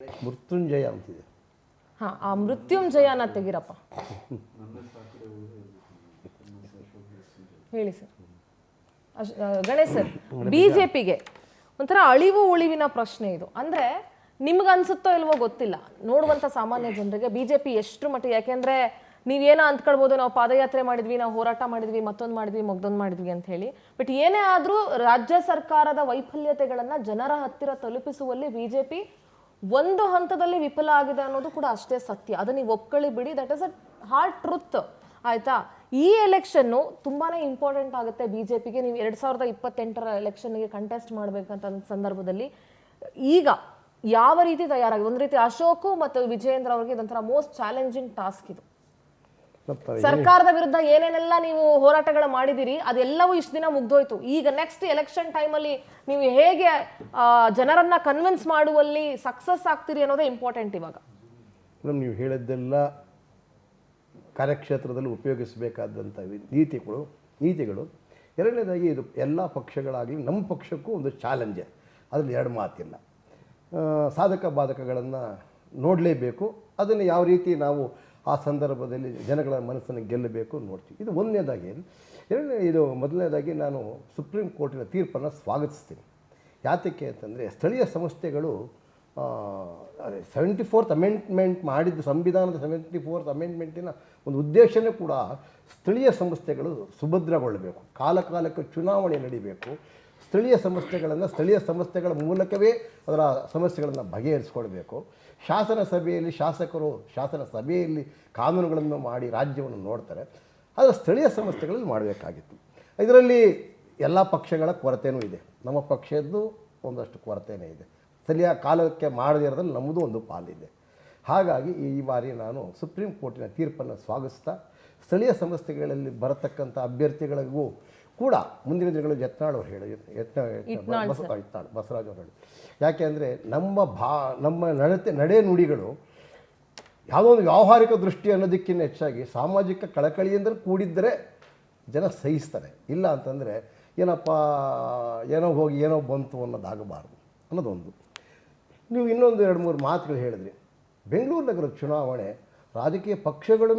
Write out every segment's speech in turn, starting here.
ಮೃತ್ಯುಂಜಯ ಅಂತಿದೆ. ಹಾ, ಆ ಮೃತ್ಯುಂಜಯನ ತೆಗಿರಪ್ಪ. ಹೇಳಿ ಸರ್. ಗಣೇಶ್ ಸರ್, ಬಿಜೆಪಿಗೆ ಒಂಥರ ಅಳಿವು ಉಳಿವಿನ ಪ್ರಶ್ನೆ ಇದು. ಅಂದ್ರೆ ನಿಮ್ಗೆ ಅನ್ಸುತ್ತೋ ಇಲ್ವೋ ಗೊತ್ತಿಲ್ಲ, ನೋಡುವಂತ ಸಾಮಾನ್ಯ ಜನರಿಗೆ ಬಿಜೆಪಿ ಎಷ್ಟು ಮಟ್ಟಿಗೆ, ಯಾಕೆಂದ್ರೆ ನೀವೇನೋ ಅಂದ್ಕೊಳ್ಬೋದು, ನಾವು ಪಾದಯಾತ್ರೆ ಮಾಡಿದ್ವಿ, ನಾವು ಹೋರಾಟ ಮಾಡಿದ್ವಿ, ಮತ್ತೊಂದು ಮಾಡಿದ್ವಿ, ಮಗ್ದೊಂದು ಮಾಡಿದ್ವಿ ಅಂತ ಹೇಳಿ. ಬಟ್ ಏನೇ ಆದ್ರೂ ರಾಜ್ಯ ಸರ್ಕಾರದ ವೈಫಲ್ಯತೆಗಳನ್ನ ಜನರ ಹತ್ತಿರ ತಲುಪಿಸುವಲ್ಲಿ ಬಿಜೆಪಿ ಒಂದು ಹಂತದಲ್ಲಿ ವಿಫಲ ಆಗಿದೆ ಅನ್ನೋದು ಕೂಡ ಅಷ್ಟೇ ಸತ್ಯ. ಅದನ್ನ ನೀವು ಒಪ್ಕೊಳ್ಳಿ ಬಿಡಿ, that is a hard truth. ಆಯ್ತಾ? ಈ ಎಲೆಕ್ಷನ್ನು ತುಂಬಾನೇ ಇಂಪಾರ್ಟೆಂಟ್ ಆಗುತ್ತೆ ಬಿಜೆಪಿಗೆ. ನೀವು 2028ರ ಎಲೆಕ್ಷನ್ಗೆ ಕಂಟೆಸ್ಟ್ ಮಾಡ್ಬೇಕಂತ ಸಂದರ್ಭದಲ್ಲಿ ಈಗ ಯಾವ ರೀತಿ ತಯಾರಾಗಿದೆ? ಒಂದು ರೀತಿ ಅಶೋಕ್ ಮತ್ತು ವಿಜಯೇಂದ್ರ ಅವರಿಗೆ ಇದೊಂಥರ ಮೋಸ್ಟ್ ಚಾಲೆಂಜಿಂಗ್ ಟಾಸ್ಕ್ ಇದು. ಸರ್ಕಾರದ ವಿರುದ್ಧ ಏನೇನೆಲ್ಲ ನೀವು ಹೋರಾಟಗಳು ಮಾಡಿದಿರಿ ಅದೆಲ್ಲವೂ ಇಷ್ಟು ದಿನ ಮುಗ್ದೋಯ್ತು. ಈಗ ನೆಕ್ಸ್ಟ್ ಎಲೆಕ್ಷನ್ ಟೈಮಲ್ಲಿ ನೀವು ಹೇಗೆ ಜನರನ್ನ ಕನ್ವಿನ್ಸ್ ಮಾಡುವಲ್ಲಿ ಸಕ್ಸಸ್ ಆಗ್ತೀರಿ ಅನ್ನೋದೇ ಇಂಪಾರ್ಟೆಂಟ್ ಇವಾಗ. ನೀವು ಹೇಳಿದ್ದೆಲ್ಲ ಕಾರ್ಯಕ್ಷೇತ್ರದಲ್ಲಿ ಉಪಯೋಗಿಸಬೇಕಾದಂಥ ನೀತಿಗಳು. ಎರಡನೇದಾಗಿ ಇದು ಎಲ್ಲ ಪಕ್ಷಗಳಾಗಲಿ ನಮ್ಮ ಪಕ್ಷಕ್ಕೂ ಒಂದು ಚಾಲೆಂಜೆ, ಅದರಲ್ಲಿ ಎರಡು ಮಾತಿಲ್ಲ. ಸಾಧಕ ಬಾಧಕಗಳನ್ನು ನೋಡಲೇಬೇಕು. ಅದನ್ನು ಯಾವ ರೀತಿ ನಾವು ಆ ಸಂದರ್ಭದಲ್ಲಿ ಜನಗಳ ಮನಸ್ಸನ್ನು ಗೆಲ್ಲಬೇಕು ನೋಡ್ತೀವಿ. ಇದು ಒಂದನೇದಾಗಿ. ಮೊದಲನೇದಾಗಿ ನಾನು ಸುಪ್ರೀಂ ಕೋರ್ಟಿನ ತೀರ್ಪನ್ನು ಸ್ವಾಗತಿಸ್ತೀನಿ. ಯಾತಕ್ಕೆ ಅಂತಂದರೆ ಸ್ಥಳೀಯ ಸಂಸ್ಥೆಗಳು 74th ಅಮೆಂಡ್ಮೆಂಟ್ ಮಾಡಿದ್ದು, ಸಂವಿಧಾನದ 74th ಅಮೆಂಡ್ಮೆಂಟಿನ ಒಂದು ಉದ್ದೇಶನೇ ಕೂಡ ಸ್ಥಳೀಯ ಸಂಸ್ಥೆಗಳು ಸುಭದ್ರಗೊಳ್ಳಬೇಕು, ಕಾಲಕಾಲಕ್ಕೆ ಚುನಾವಣೆ ನಡೀಬೇಕು, ಸ್ಥಳೀಯ ಸಂಸ್ಥೆಗಳ ಮೂಲಕವೇ ಅದರ ಸಮಸ್ಯೆಗಳನ್ನು ಬಗೆಹರಿಸ್ಕೊಳ್ಬೇಕು. ಶಾಸನ ಸಭೆಯಲ್ಲಿ ಕಾನೂನುಗಳನ್ನು ಮಾಡಿ ರಾಜ್ಯವನ್ನು ನೋಡ್ತಾರೆ, ಆದರೆ ಸ್ಥಳೀಯ ಸಂಸ್ಥೆಗಳಲ್ಲಿ ಮಾಡಬೇಕಾಗಿತ್ತು. ಇದರಲ್ಲಿ ಎಲ್ಲ ಪಕ್ಷಗಳ ಕೊರತೆಯೂ ಇದೆ, ನಮ್ಮ ಪಕ್ಷದ್ದು ಒಂದಷ್ಟು ಕೊರತೆಯೇ ಇದೆ. ಸ್ಥಳೀಯ ಕಾಲಕ್ಕೆ ಮಾಡದಿರೋದ್ರಲ್ಲಿ ನಮ್ಮದು ಒಂದು ಪಾಲಿದೆ. ಹಾಗಾಗಿ ಈ ಬಾರಿ ನಾನು ಸುಪ್ರೀಂ ಕೋರ್ಟಿನ ತೀರ್ಪನ್ನು ಸ್ವಾಗತಿಸ್ತಾ ಸ್ಥಳೀಯ ಸಂಸ್ಥೆಗಳಲ್ಲಿ ಬರತಕ್ಕಂಥ ಅಭ್ಯರ್ಥಿಗಳಿಗೂ ಕೂಡ ಮುಂದಿನ ದಿನಗಳು ಯತ್ನಾಳ್ ಅವರು ಬಸವರಾಜ್ ಅವರು ಹೇಳಿ. ಯಾಕೆ ಅಂದರೆ ನಮ್ಮ ನಡೆ ನುಡಿಗಳು ಯಾವುದೋ ಒಂದು ವ್ಯಾವಹಾರಿಕ ದೃಷ್ಟಿ ಅನ್ನೋದಕ್ಕಿಂತ ಹೆಚ್ಚಾಗಿ ಸಾಮಾಜಿಕ ಕಳಕಳಿಯಿಂದ ಕೂಡಿದ್ದರೆ ಜನ ಸಹಿಸ್ತಾರೆ. ಇಲ್ಲ ಅಂತಂದರೆ ಏನೋ ಹೋಗಿ ಏನೋ ಬಂತು ಅನ್ನೋದಾಗಬಾರ್ದು ಅನ್ನೋದೊಂದು. ನೀವು ಇನ್ನೊಂದು 2-3 ಮಾತುಗಳು ಹೇಳಿದ್ರಿ. ಬೆಂಗಳೂರು ನಗರದ ಚುನಾವಣೆ ರಾಜಕೀಯ ಪಕ್ಷಗಳ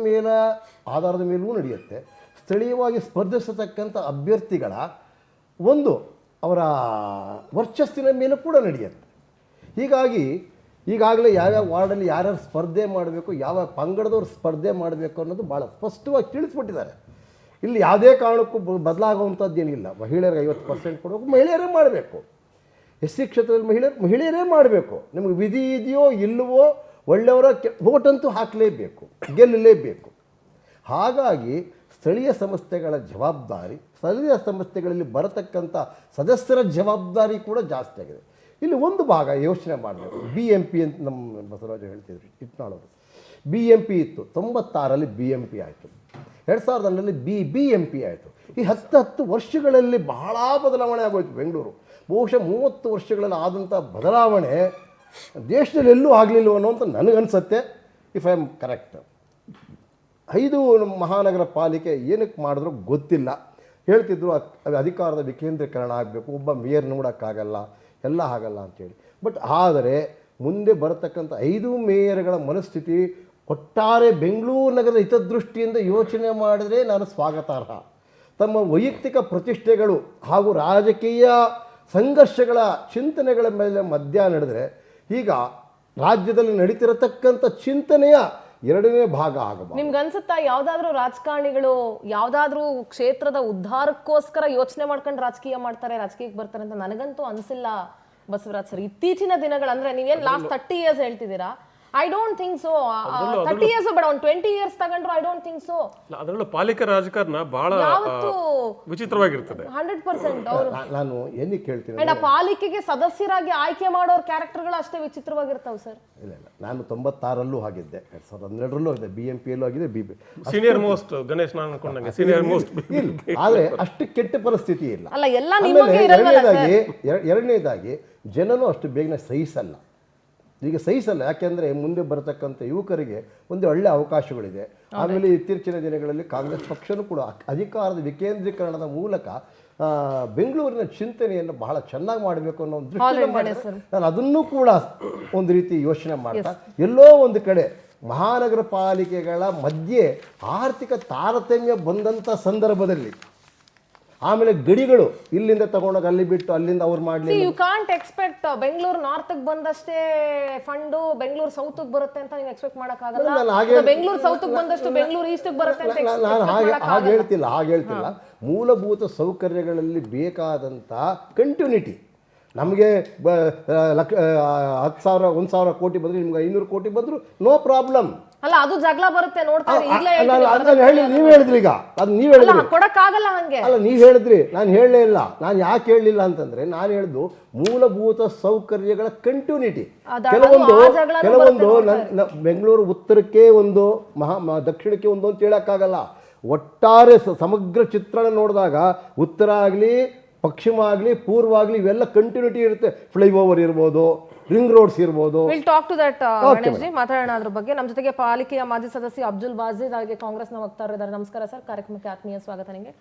ಆಧಾರದ ಮೇಲೂ ನಡೆಯುತ್ತೆ, ಸ್ಥಳೀಯವಾಗಿ ಸ್ಪರ್ಧಿಸತಕ್ಕಂಥ ಅಭ್ಯರ್ಥಿಗಳ ಅವರ ವರ್ಚಸ್ಸಿನ ಮೇಲೆ ಕೂಡ ನಡೆಯುತ್ತೆ. ಹೀಗಾಗಿ ಈಗಾಗಲೇ ಯಾವ್ಯಾವ ವಾರ್ಡಲ್ಲಿ ಯಾರ್ಯಾರು ಸ್ಪರ್ಧೆ ಮಾಡಬೇಕು, ಯಾವ ಪಂಗಡದವ್ರು ಸ್ಪರ್ಧೆ ಮಾಡಬೇಕು ಅನ್ನೋದು ಭಾಳ ಸ್ಪಷ್ಟವಾಗಿ ತಿಳಿಸ್ಬಿಟ್ಟಿದ್ದಾರೆ. ಇಲ್ಲಿ ಯಾವುದೇ ಕಾರಣಕ್ಕೂ ಬದಲಾಗುವಂಥದ್ದೇನಿಲ್ಲ. ಮಹಿಳೆಯರಿಗೆ 50% ಕೊಡಬೇಕು, ಮಹಿಳೆಯರೇ ಮಾಡಬೇಕು. SC ಕ್ಷೇತ್ರದಲ್ಲಿ ಮಹಿಳೆಯರೇ ಮಾಡಬೇಕು. ನಿಮಗೆ ವಿಧಿ ಇದೆಯೋ ಇಲ್ಲವೋ, ಒಳ್ಳೆಯವರ ವೋಟಂತೂ ಹಾಕಲೇಬೇಕು, ಗೆಲ್ಲಲೇಬೇಕು. ಹಾಗಾಗಿ ಸ್ಥಳೀಯ ಸಂಸ್ಥೆಗಳ ಜವಾಬ್ದಾರಿ, ಸ್ಥಳೀಯ ಸಂಸ್ಥೆಗಳಲ್ಲಿ ಬರತಕ್ಕಂಥ ಸದಸ್ಯರ ಜವಾಬ್ದಾರಿ ಕೂಡ ಜಾಸ್ತಿ ಆಗಿದೆ. ಇಲ್ಲಿ ಒಂದು ಭಾಗ ಯೋಚನೆ ಮಾಡಬೇಕು. BMP ಅಂತ ನಮ್ಮ ಬಸವರಾಜ ಹೇಳ್ತಿದ್ರು, ಇಟ್ನಾಳವರು. BMP ಇತ್ತು, 96ರಲ್ಲಿ BMP ಆಯಿತು, 2000ರಲ್ಲಿ BMP ಆಯಿತು. ಈ 10 ವರ್ಷಗಳಲ್ಲಿ ಬಹಳ ಬದಲಾವಣೆ ಆಗೋಯ್ತು ಬೆಂಗಳೂರು. ಬಹುಶಃ 30 ವರ್ಷಗಳಲ್ಲಿ ಆದಂಥ ಬದಲಾವಣೆ ದೇಶದಲ್ಲಿ ಎಲ್ಲೂ ಆಗಲಿಲ್ಲ ಅನ್ನೋಂಥ ನನಗನ್ಸುತ್ತೆ, ಇಫ್ ಐ ಆಮ್ ಕರೆಕ್ಟ್. 5 ಮಹಾನಗರ ಪಾಲಿಕೆ ಏನಕ್ಕೆ ಮಾಡಿದ್ರು ಗೊತ್ತಿಲ್ಲ. ಹೇಳ್ತಿದ್ರು ಅಧಿಕಾರದ ವಿಕೇಂದ್ರೀಕರಣ ಆಗಬೇಕು, ಒಬ್ಬ ಮೇಯರ್ ನೋಡೋಕ್ಕಾಗಲ್ಲ, ಎಲ್ಲ ಆಗಲ್ಲ ಅಂಥೇಳಿ. ಆದರೆ ಮುಂದೆ ಬರತಕ್ಕಂಥ 5 ಮೇಯರ್ಗಳ ಮನಸ್ಥಿತಿ ಒಟ್ಟಾರೆ ಬೆಂಗಳೂರು ನಗರದ ಹಿತದೃಷ್ಟಿಯಿಂದ ಯೋಚನೆ ಮಾಡಿದರೆ ನಾನು ಸ್ವಾಗತಾರ್ಹ. ತಮ್ಮ ವೈಯಕ್ತಿಕ ಪ್ರತಿಷ್ಠೆಗಳು ಹಾಗೂ ರಾಜಕೀಯ ಸಂಘರ್ಷಗಳ ಚಿಂತನೆಗಳ ಮೇಲೆ ಮಧ್ಯ ನಡೆದರೆ ಈಗ ರಾಜ್ಯದಲ್ಲಿ ನಡೀತಿರತಕ್ಕಂಥ ಚಿಂತನೆಯ 2ನೇ ಭಾಗ ಆಗಬಹುದು. ನಿಮ್ಗೆ ಅನ್ಸುತ್ತಾ ಯಾವ್ದಾದ್ರು ರಾಜಕಾರಣಿಗಳು ಯಾವ್ದಾದ್ರು ಕ್ಷೇತ್ರದ ಉದ್ಧಾರಕ್ಕೋಸ್ಕರ ಯೋಚನೆ ಮಾಡ್ಕೊಂಡು ರಾಜಕೀಯಕ್ಕೆ ಬರ್ತಾರೆ ಅಂತ ನನಗಂತೂ ಅನ್ಸಿಲ್ಲ ಬಸವರಾಜ್ ಸರ್. ಇತ್ತೀಚಿನ ದಿನಗಳು ಅಂದ್ರೆ ನೀವೇನ್ ಲಾಸ್ಟ್ 30 years ಹೇಳ್ತಿದ್ದೀರಾ, I don't think so. 30 years ಬೇಡ, ಒಂದು 20 years ತಗೊಂಡ್ರು ಐ ಡೋಂಟ್ ಥಿಂಕ್ ಸೊ. ಅದರಲ್ಲೂ ಪಾಲಿಕೆ ರಾಜಕಾರಣ ಬಹಳ ವಿಚಿತ್ರವಾಗಿರ್ತದೆ. 100% ಅವರು ನಾನು ಏನಕ್ಕೆ ಹೇಳ್ತೀನಿ, ಪಾಲಿಕೆಗೆ ಸದಸ್ಯರಾಗಿ ಆಯ್ಕೆ ಮಾಡೋರ್ ಕ್ಯಾರೆಕ್ಟರ್ಗಳು ಅಷ್ಟೇ ವಿಚಿತ್ರವಾಗಿರ್ತಾವೆ ಸರ್. ಇಲ್ಲ, ನಾನು 96ರಲ್ಲೂ ಆಗಿದ್ದೆ, 2012ರಲ್ಲೂ ಆಗಿದೆ, BMPಯಲ್ಲೂ ಆಗಿದೆ, ಸೀನಿಯರ್ ಮೋಸ್ಟ್ ಗಣೇಶ್ ನಾನು ಅನ್ಕೊಂಡಂಗೆ ಸೀನಿಯರ್ ಮೋಸ್ಟ್. ಆದರೆ ಅಷ್ಟು ಕೆಟ್ಟ ಪರಿಸ್ಥಿತಿ ಇಲ್ಲ. ಅಲ್ಲ, ಎಲ್ಲ ನಿಮಗೆ ಇರಲ್ಲ. ಎರಡನೇದಾಗಿ ಜನನು ಅಷ್ಟು ಬೇಗನೆ ಸಹಿಸಲ್ಲ. ಯಾಕೆಂದರೆ ಮುಂದೆ ಬರತಕ್ಕಂಥ ಯುವಕರಿಗೆ ಒಂದು ಒಳ್ಳೆ ಅವಕಾಶಗಳಿದೆ. ಆಮೇಲೆ ಇತ್ತೀಚಿನ ದಿನಗಳಲ್ಲಿ ಕಾಂಗ್ರೆಸ್ ಪಕ್ಷನೂ ಕೂಡ ಅಧಿಕಾರದ ವಿಕೇಂದ್ರೀಕರಣದ ಮೂಲಕ ಬೆಂಗಳೂರಿನ ಚಿಂತನೆಯನ್ನು ಬಹಳ ಚೆನ್ನಾಗಿ ಮಾಡಬೇಕು ಅನ್ನೋ ಒಂದು Alright, ದೃಷ್ಟಿಯಿಂದ ಗಣೇಶ್ ಮಾಡಿದ್ರೆ ನಾನು ಅದನ್ನೂ ಕೂಡ ಒಂದು ರೀತಿ ಯೋಚನೆ ಮಾಡ್ತಾ ಎಲ್ಲೋ ಒಂದು ಕಡೆ ಮಹಾನಗರ ಪಾಲಿಕೆಗಳ ಮಧ್ಯೆ ಆರ್ಥಿಕ ತಾರತಮ್ಯ ಬಂದಂಥ ಸಂದರ್ಭದಲ್ಲಿ ಆಮೇಲೆ ಗಡಿಗಳು ಇಲ್ಲಿಂದ ತಗೊಂಡೋಗಿ ಅಲ್ಲಿ ಬಿಟ್ಟು ಅಲ್ಲಿಂದ ಅವ್ರು ಮಾಡಲಿ you can't expect Bengaluru north ಬಂದಷ್ಟೇ ಫಂಡು ಬೆಂಗಳೂರು ಸೌತ್ ಬರುತ್ತೆ ಅಂತ ನೀವು ಎಕ್ಸ್ಪೆಕ್ಟ್ ಮಾಡಕ್ಕಾಗಲ್ಲ. ನಾನು ಹಾಗೆ ಬೆಂಗಳೂರು ಸೌತ್ ಬಂದಷ್ಟು ಬೆಂಗಳೂರು ಈಸ್ಟ್ ಬರುತ್ತೆ ಅಂತ ನಾನು ಹಾಗೆ ಹೇಳ್ತಿಲ್ಲ. ಮೂಲಭೂತ ಸೌಕರ್ಯಗಳಲ್ಲಿ ಬೇಕಾದಂಥ ಕಂಟಿನ್ಯೂಟಿ ನಮಗೆ 10,000 1,000 ಕೋಟಿ ಬಂದರೆ ನಿಮ್ಗೆ 500 ಕೋಟಿ ಬಂದರೂ ನೋ ಪ್ರಾಬ್ಲಮ್. ಅಲ್ಲ ಅದು ಜಗಳ ಬರುತ್ತೆ ನೋಡ್ತಾ ಇರಿ. ಈಗಲೇ ನೀವು ಹೇಳಿದ್ರಿ ಈಗ ಅದು ನೀವು ಹೇಳಿದ್ರಿ ಕೊಡಕ್ಕಾಗಲ್ಲ ಹಂಗೆ. ಅಲ್ಲ ನೀವು ಹೇಳಿದ್ರಿ, ನಾನು ಹೇಳಲೇ ಇಲ್ಲ. ನಾನು ಯಾಕೆ ಹೇಳಲಿಲ್ಲ ಅಂತಂದ್ರೆ ನಾನು ಹೇಳಿದ್ದು ಮೂಲಭೂತ ಸೌಕರ್ಯಗಳ ಕಂಟಿನ್ಯೂಟಿ. ಕೆಲವೊಂದು ಬೆಂಗಳೂರು ಉತ್ತರಕ್ಕೆ ಒಂದು ದಕ್ಷಿಣಕ್ಕೆ ಒಂದು ಅಂತ ಹೇಳೋಕ್ಕಾಗಲ್ಲ. ಒಟ್ಟಾರೆ ಸಮಗ್ರ ಚಿತ್ರಣ ನೋಡಿದಾಗ ಉತ್ತರ ಆಗಲಿ ಪಶ್ಚಿಮ ಆಗಲಿ ಪೂರ್ವ ಆಗಲಿ ಇವೆಲ್ಲ ಕಂಟಿನ್ಯೂಟಿ ಇರುತ್ತೆ. ಫ್ಲೈಓವರ್ ಇರ್ಬೋದು, ರಿಂಗ್ ರೋಡ್ಸ್ ಇರ್ಬೋದು. Will talk to that Ganesh ji, ಮಾತಾಡೋಣ ಅದ್ರ ಬಗ್ಗೆ. ನಮ್ಮ ಜೊತೆಗೆ ಪಾಲಿಕೆಯ ಮಾಜಿ ಸದಸ್ಯ ಅಬ್ದುಲ್ ಬಾಜಿದ್ ಹಾಗೆ ಕಾಂಗ್ರೆಸ್ನ ವಕ್ತಾರರಿದ್ದಾರೆ. ನಮಸ್ಕಾರ ಸರ್, ಕಾರ್ಯಕ್ರಮಕ್ಕೆ ಆತ್ಮೀಯ ಸ್ವಾಗತ ನಿಮಗೆ.